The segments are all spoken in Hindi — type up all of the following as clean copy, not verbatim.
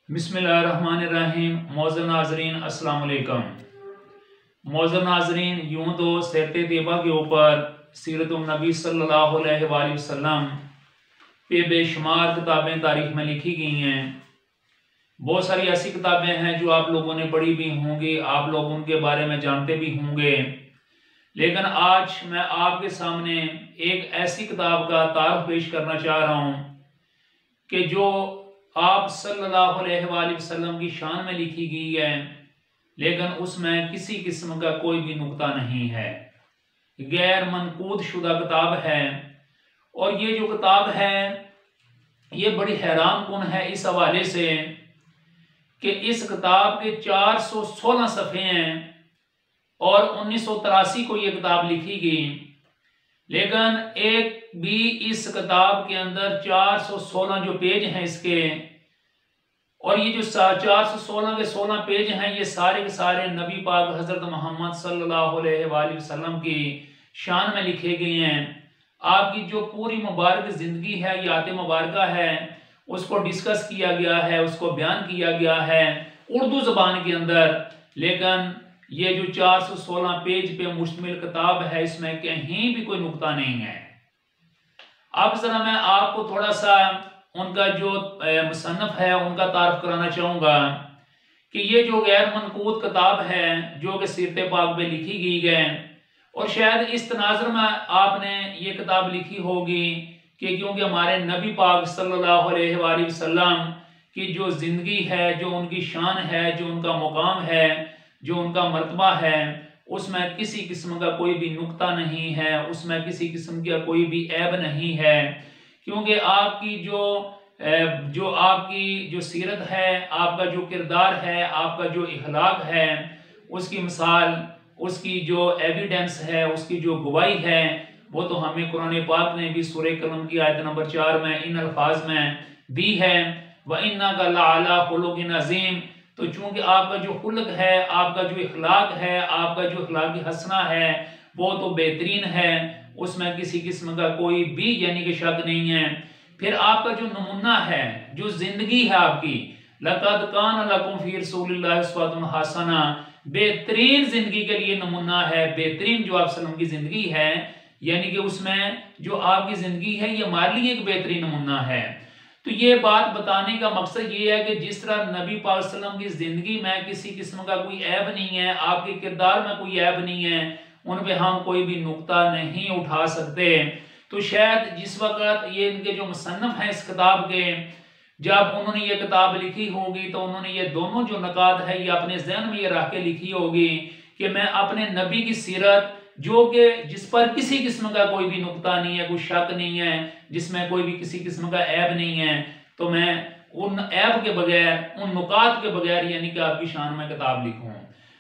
बिस्मिल्लाहिर्रहमानिर्रहीम। मौज़ूद नाज़रीन अस्सलाम वालेकुम। मौज़ूद नाज़रीन, यूँ तो सीरत तैयबा के ऊपर सीरतुन नबी सल्लल्लाहु अलैहि वसल्लम पे बेशुमार किताबें तारीख में लिखी गई हैं। बहुत सारी ऐसी किताबें हैं जो आप लोगों ने पढ़ी भी होंगी, आप लोग उनके बारे में जानते भी होंगे। लेकिन आज मैं आपके सामने एक ऐसी किताब का तारुफ पेश करना चाह रहा हूँ कि जो आप सल्लल्लाहु अलैहि वसल्लम की शान में लिखी गई है, लेकिन उसमें किसी किस्म का कोई भी नुक्ता नहीं है, गैर मनकूद शुदा किताब है। और ये जो किताब है ये बड़ी हैरान कुन है इस हवाले से कि इस किताब के 416 सफ़े हैं और 1983 को ये किताब लिखी गई, लेकिन एक भी इस किताब के अंदर 416 जो पेज हैं इसके, और ये जो 416 के 16 पेज हैं ये सारे के सारे नबी पाक हज़रत मोहम्मद सल्लल्लाहु अलैहि वसल्लम की शान में लिखे गए हैं। आपकी जो पूरी मुबारक ज़िंदगी है, यात मुबारक है, उसको डिस्कस किया गया है, उसको बयान किया गया है उर्दू ज़बान के अंदर। लेकिन ये जो 416 पेज पे मुश्तमिल किताब है, इसमें कहीं भी कोई नुक्ता नहीं है। अब जरा मैं आपको थोड़ा सा उनका जो मुसन्नफ है उनका तारुफ कराना चाहूँगा कि ये जो गैर मनकूद किताब है जो कि सीरत पाक में लिखी गई है, और शायद इस तनाज़ुर में आपने ये किताब लिखी होगी कि क्योंकि हमारे नबी पाक सल्लल्लाहु अलैहि वसल्लम की जो ज़िंदगी है, जो उनकी शान है, जो उनका मुकाम है, जो उनका मर्तबा है, उसमें किसी किस्म का कोई भी नुक्ता नहीं है, उसमें किसी किस्म का कोई भी ऐब नहीं है। क्योंकि आपकी जो आपकी जो सीरत है, आपका जो किरदार है, आपका जो इखलाक है, उसकी मिसाल, उसकी जो एविडेंस है, उसकी जो गवाही है, वो तो हमें कुरान पाक ने भी सूरह कलम की आयत नंबर 4 में इन अल्फाज में दी है, व इन्नका लअला खुलुकिन अज़ीम। तो चूंकि आपका जो खुल्क है, आपका जो इखलाक है, आपका जो इखलाकी हसना है, वो तो बेहतरीन है, उसमें किसी किस्म का कोई भी यानी कि शक नहीं है। फिर आपका जो नमूना है, जो जिंदगी है आपकी, लक़द कान लकुम फ़ी रसूलिल्लाहि उस्वतुन हसना, बेहतरीन जिंदगी के लिए नमूना है, बेहतरीन जो आप सल्लम की जिंदगी है, यानी कि उसमें जो आपकी जिंदगी है ये हमारे लिए एक बेहतरीन नमूना है। तो ये बात बताने का मकसद ये है कि जिस तरह नबी पाक सल्लम की जिंदगी में किसी किस्म का कोई ऐब नहीं है, आपके किरदार में कोई ऐब नहीं है, उन पे हम कोई भी नुक्ता नहीं उठा सकते। तो शायद जिस वक्त ये इनके जो मुसन्नफ हैं इस किताब के, जब उन्होंने ये किताब लिखी होगी तो उन्होंने ये दोनों जो नकात है ये अपने जहन में ये रख के लिखी होगी कि मैं अपने नबी की सीरत, जो कि जिस पर किसी किस्म का कोई भी नुक्ता नहीं है, कोई शक नहीं है, जिसमें कोई भी किसी किस्म का ऐब नहीं है, तो मैं उन ऐब के बगैर, उन नुकात के बगैर यानी कि आपकी शान में किताब लिखूं।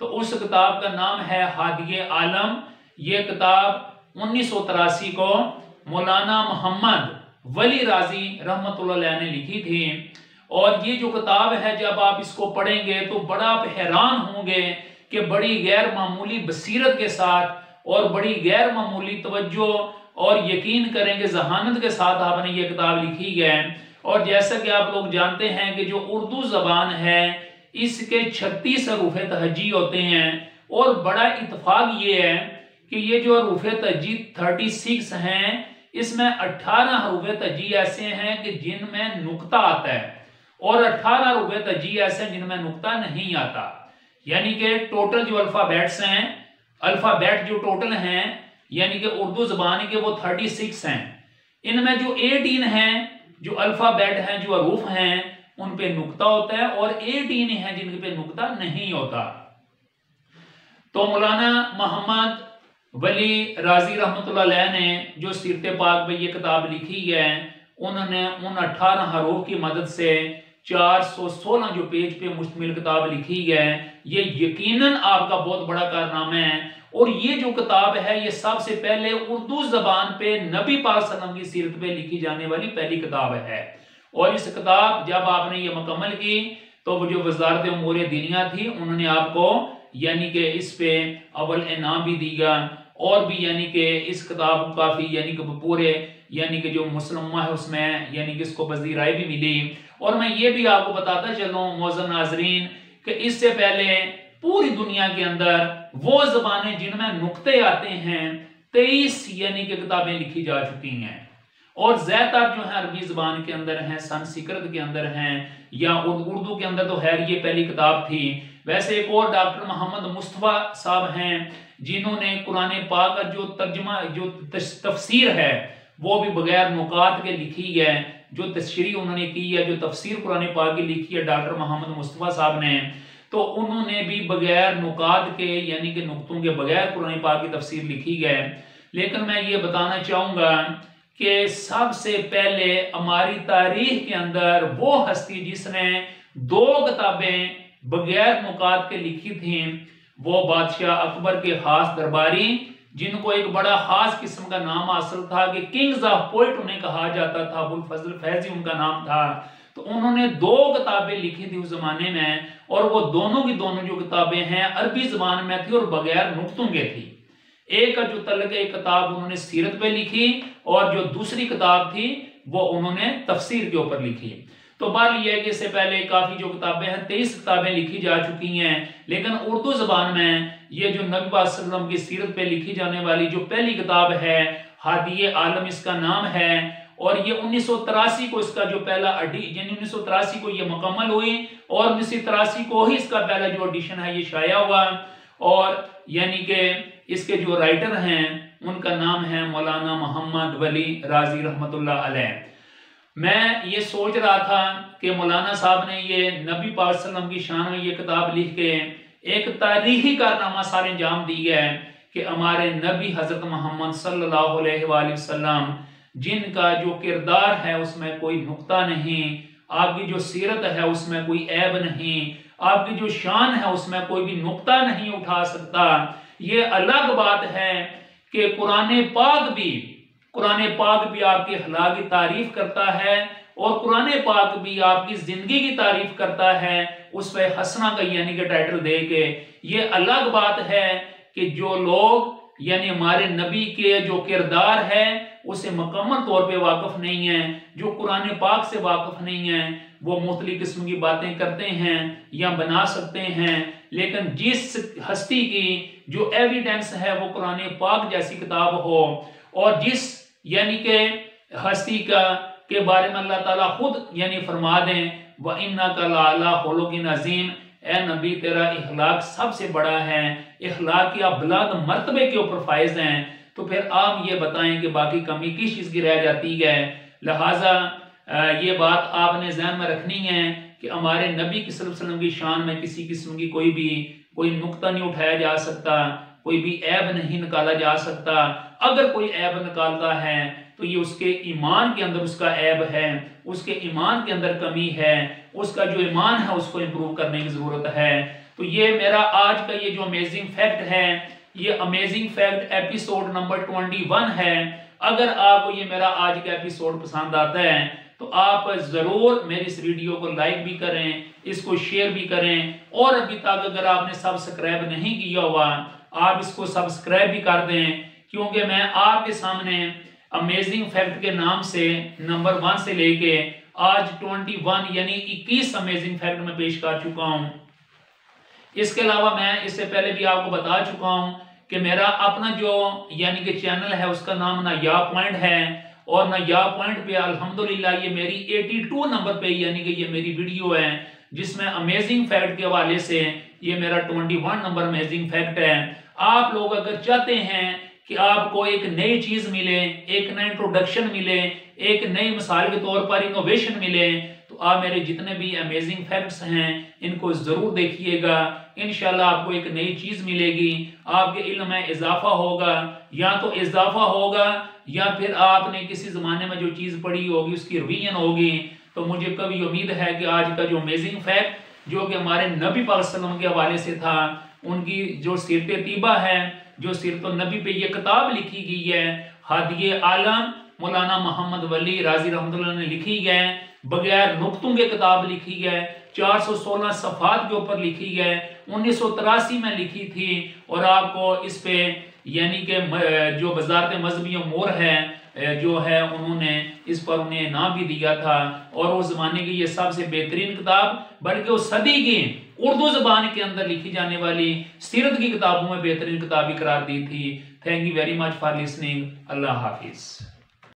तो उस किताब का नाम है हादिए आलम। ये किताब 1983 को मौलाना मोहम्मद वली राजी रहमतुल्लाह अलैह ने लिखी थी। और ये जो किताब है, जब आप इसको पढ़ेंगे तो बड़ा आप हैरान होंगे कि बड़ी गैर मामूली बसीरत के साथ और बड़ी गैर मामूली तवज्जो और यकीन करेंगे जहानत के साथ आपने ये किताब लिखी है। और जैसा कि आप लोग जानते हैं कि जो उर्दू ज़बान है इसके 36 हरूफ तहजी होते हैं, और बड़ा इत्तेफाक ये है कि ये जो हरूफ तहजी 36 हैं, इसमें 18 हरूफ तहजी ऐसे हैं कि जिनमें नुक्ता आता है, और 18 हरूफ तहजी ऐसे हैं जिनमें नुक्ता नहीं आता। यानी कि टोटल जो अल्फ़ाबेट्स हैं, अल्फ़ाबेट जो टोटल हैं यानी कि उर्दू ज़बान के वो 36 हैं। इनमें जो 18 हैं जो अल्फ़ाबेट हैं, जो हरूफ हैं, उन पे नुक्ता होता है, और 18 हैं जिन पे नुक्ता नहीं होता। तो मौलाना मोहम्मद वली राजी रहमतुल्लाह अलैह ने जो सीरत पाक में ये किताब लिखी है, उन्होंने उन 18 हरूफ की मदद से 416 जो पेज पे मुश्तमिल किताब लिखी है। ये यकीनन आपका बहुत बड़ा कारनामा है। और ये जो किताब है ये सबसे पहले उर्दू ज़बान पे नबी पाक सल्लल्लाहु अलैहि वसल्लम की सीरत पे लिखी जाने वाली पहली किताब है। और इस किताब जब आपने ये मुकम्मल की तो वो जो वज़ारत उमूर दीनिया थी, उन्होंने आपको यानी कि इस पे अव्वल इनाम भी दिया, और भी यानी कि इस किताब काफ़ी यानी कि पूरे यानी कि जो मुसलमान है उसमें यानी कि इसको वज़ीराई भी मिली। और मैं ये भी आपको बताता चलूं मोअज़्ज़ज़ नाज़रीन कि इससे पहले पूरी दुनिया के अंदर वो ज़बानें जिनमें नुक्ते आते हैं 23 यानी कि किताबें लिखी जा चुकी हैं, और ज्यादातर जो है अरबी ज़बान के अंदर हैं, संस्कृत के अंदर हैं, या उर्दू के अंदर तो खैर ये पहली किताब थी। वैसे एक और डॉक्टर मोहम्मद मुस्तफ़ा साहब हैं जिन्होंने कुरान पाक का जो तर्जुमा जो तफसीर है वो भी बगैर नुकात के लिखी है, जो तशरीह उन्होंने की है, जो तफसीर कुरान पाक की लिखी है डॉक्टर मोहम्मद मुस्तफ़ा साहब ने, तो उन्होंने भी बगैर नुकात के यानी कि नुक्तों के बगैर कुरान पाक की तफसीर लिखी है। लेकिन मैं ये बताना चाहूँगा कि सबसे पहले हमारी तारीख के अंदर वो हस्ती जिसने 2 किताबें बगैर नुकात के लिखी थी, वो बादशाह अकबर के खास दरबारी, जिनको एक बड़ा खास किस्म का नाम हासिल था कि किंग्स ऑफ पोइट उन्हें कहा जाता था, अबुल फजल फैजी उनका नाम था। तो उन्होंने 2 किताबें लिखी थी उस जमाने में, और वो दोनों की दोनों जो किताबें हैं अरबी जबान में थी और बगैर नुक्तों के थी। एक का जो तल्लुक एक किताब उन्होंने सीरत पे लिखी, और जो दूसरी किताब थी वो उन्होंने तफसीर के ऊपर लिखी। तो बात यह है कि इससे पहले काफी जो किताबें हैं 23 किताबें लिखी जा चुकी हैं, लेकिन उर्दू जबान में ये जो नबी पाक सल्लल्लाहु अलैहि वसल्लम की सीरत पे लिखी जाने वाली जो पहली किताब है हादिए आलम इसका नाम है, और ये 1983 को इसका जो पहला यानी 1983 को ये मुकम्मल हुई, और 1983 को ही इसका पहला जो एडिशन है ये शाया हुआ। और यानी कि इसके जो राइटर हैं उनका नाम है मौलाना मोहम्मद वली राजी रहमतुल्लाह अलैह। मैं ये सोच रहा था कि मौलाना साहब ने ये नबी पाक सल्लल्लाहु अलैहि वसल्लम की शान में ये किताब लिख के एक तारीखी कारनामा सारे अंजाम दी है कि हमारे नबी हजरत मोहम्मद सल्लल्लाहु अलैहि वसल्लम जिनका जो किरदार है उसमें कोई नुक्ता नहीं, आपकी जो सीरत है उसमें कोई ऐब नहीं, आपकी जो शान है उसमें कोई भी नुक्ता नहीं उठा सकता। ये अलग बात है कि कुरान पाक भी आपके अखलाक की तारीफ करता है, और कुरान पाक भी आपकी जिंदगी की तारीफ करता है उस पे हसना का यानी कि टाइटल दे के। ये अलग बात है कि जो लोग यानी हमारे नबी के जो किरदार है उसे मुकम्मल तौर पे वाकिफ नहीं है, जो कुरान पाक से वाकिफ नहीं है, वो मुख्तलिफ किस्म की बातें करते हैं या बना सकते हैं। लेकिन जिस हस्ती की जो एविडेंस है वो कुरान पाक जैसी किताब हो, और जिस यानी के हस्ती का के बारे में अल्लाह ताला खुद यानी फरमा दें व इन्नका लअला खुलुकिन अज़ीम, ए नबी तेरा इखलाक सबसे बड़ा है, इखलाक की आप बुलंद मर्तबे के ऊपर फायज हैं, तो फिर आप ये बताएं कि बाकी कमी किस चीज़ की रह जाती है। लिहाजा ये बात आपने ज़हन में रखनी है कि हमारे नबी की सल्लल्लाहु अलैहि वसल्लम की शान में किसी किस्म की कोई नुक्ता नहीं उठाया जा सकता, कोई भी ऐब नहीं निकाला जा सकता। अगर कोई ऐब निकालता है तो ये उसके ईमान के अंदर उसका ऐब है, उसके ईमान के अंदर कमी है, उसका जो ईमान है उसको इम्प्रूव करने की जरूरत है। तो ये मेरा आज का ये जो अमेजिंग फैक्ट है, ये अमेजिंग फैक्ट एपिसोड नंबर 21 है। अगर आपको ये मेरा आज का एपिसोड पसंद आता है तो आप जरूर मेरी इस वीडियो को लाइक भी करें, इसको शेयर भी करें, और अभी तक अगर आपने सब्सक्राइब नहीं किया हुआ आप इसको सब्सक्राइब भी कर दें, क्योंकि मैं आपके सामने अमेजिंग फैक्ट के नाम से नंबर 1 से लेके आज 21 यानी 21 अमेजिंग फैक्ट में पेश कर चुका हूं। इसके अलावा मैं इससे पहले भी आपको बता चुका हूं कि मेरा अपना जो यानी कि चैनल है उसका नाम नायाब पॉइंट है, और नायाब पॉइंट पे अल्हम्दुलिल्लाह ये मेरी 82 नंबर पे यानी कि ये मेरी वीडियो है जिसमें अमेजिंग फैक्ट के हवाले से ये मेरा 21 नंबर अमेजिंग फैक्ट है। आप लोग अगर चाहते हैं कि आपको एक नई चीज मिले, एक नया इंट्रोडक्शन मिले, एक नई मिसाल के तौर पर इनोवेशन मिले, तो आप मेरे जितने भी अमेजिंग फैक्ट्स हैं इनको जरूर देखिएगा। इंशाल्लाह आपको एक नई चीज मिलेगी, आपके इल्म में इजाफा होगा, या तो इजाफा होगा या फिर आपने किसी जमाने में जो चीज पढ़ी होगी उसकी रिवीजन होगी। तो मुझे कभी उम्मीद है कि आज का जो अमेजिंग फैक्ट जो कि हमारे नबी पाक सल्लल्लाहु अलैहि वसल्लम के हवाले से था, उनकी जो सीरत तीबा है, जो सीरत नबी पे ये किताब लिखी गई है हादिए आलम मौलाना मोहम्मद वली राजी रहमतुल्लाह ने लिखी है, बगैर नुक्तों के किताब लिखी है, 416 सफ़ात के ऊपर लिखी है, 1983 में लिखी थी, और आपको इस पे यानी कि जो वजारत मजहबी उमूर है जो है उन्होंने इस पर उन्हें इनाम भी दिया था, और उस ज़माने की ये सबसे बेहतरीन किताब, बल्कि उस सदी की उर्दू ज़बान के अंदर लिखी जाने वाली सीरत की किताबों में बेहतरीन किताब भी करार दी थी। Thank you very much for listening. अल्लाह हाफिज़।